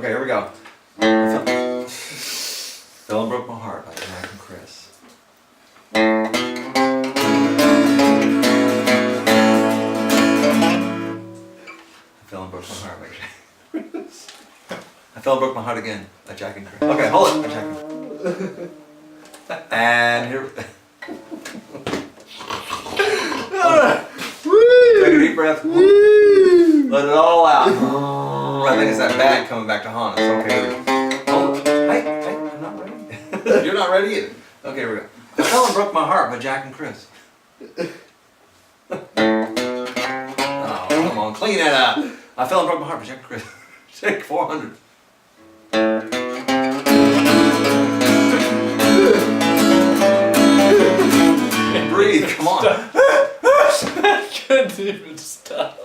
Okay, here we go. Fell and Broke My Heart by Jack and Chris. I fell and broke my heart by Jack and Chris. I fell and broke my heart again by Jack and Chris. Okay, hold it by Jack and Chris. And here. Take a deep breath. Let it all out. I think it's that bag coming back to haunt us. Okay. Hold it. Hey, I'm not ready. You're not ready either. Okay, here we go. I Fell and Broke My Heart by Jack and Chris. Oh, come on, clean it up. I Fell and Broke My Heart by Jack and Chris. Take 400. Breathe, come on. I couldn't even stop.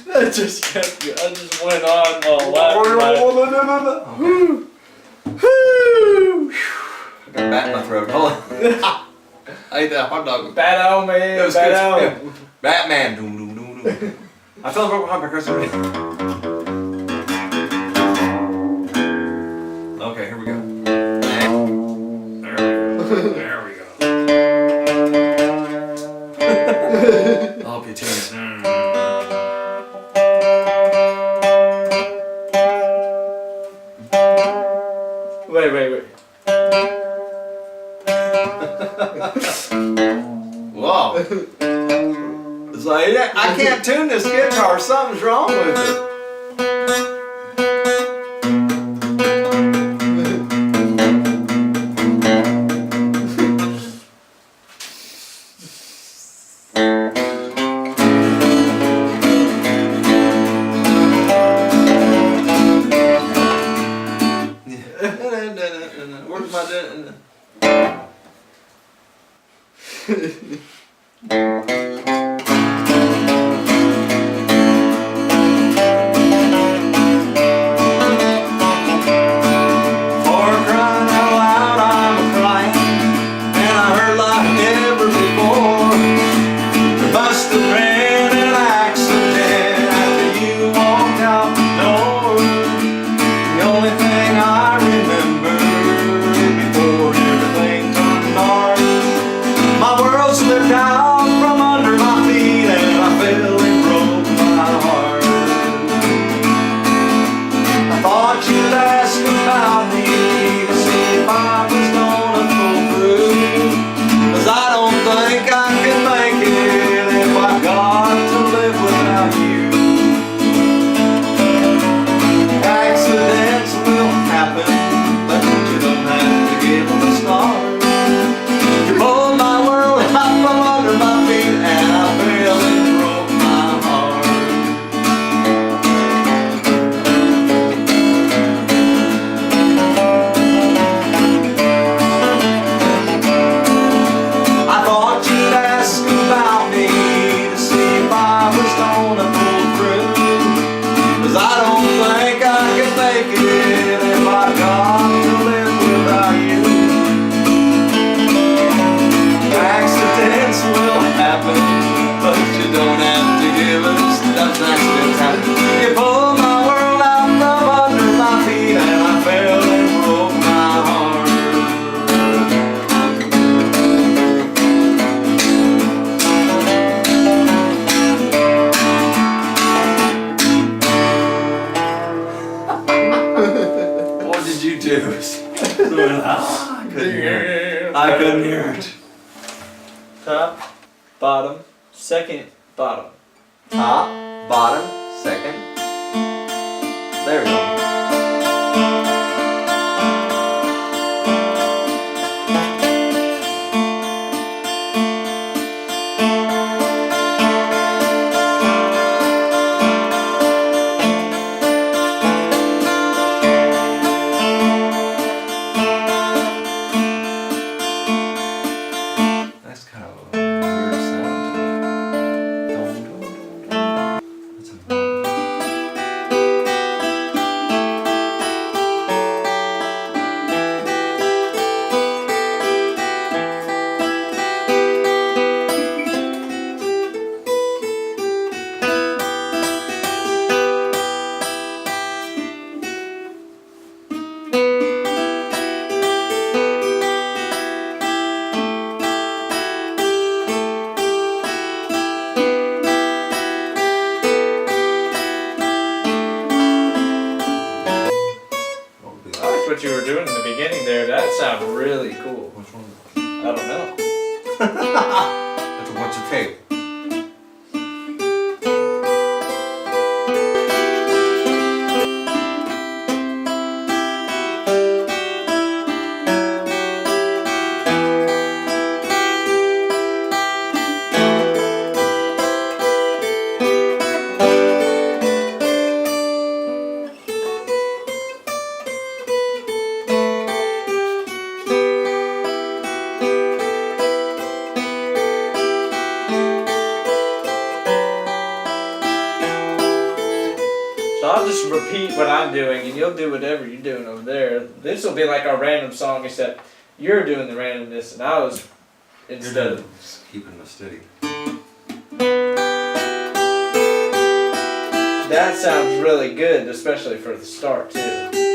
I just kept. I just went on while laughing. I got a bat in my throat. Hold on. I ate that hot dog. Bat on, man. It was Bat good. on. Batman. Doom, doom, doom, doom. I Fell and Broke My Heart by Chris. Okay, here we go. There we go. I hope you tune it. Wait. Whoa. It's like, I can't tune this guitar. Something's wrong with it. Where's my I couldn't hear it. Top, bottom, second, bottom. Top, bottom, second. There we go. you were doing in the beginning there, that sounded really cool. Which one? I don't know. That's a what's a tape. So I'll just repeat what I'm doing, and you'll do whatever you're doing over there. This will be like our random song, except you're doing the randomness, and I was instead of. Just keeping it steady. That sounds really good, especially for the start too.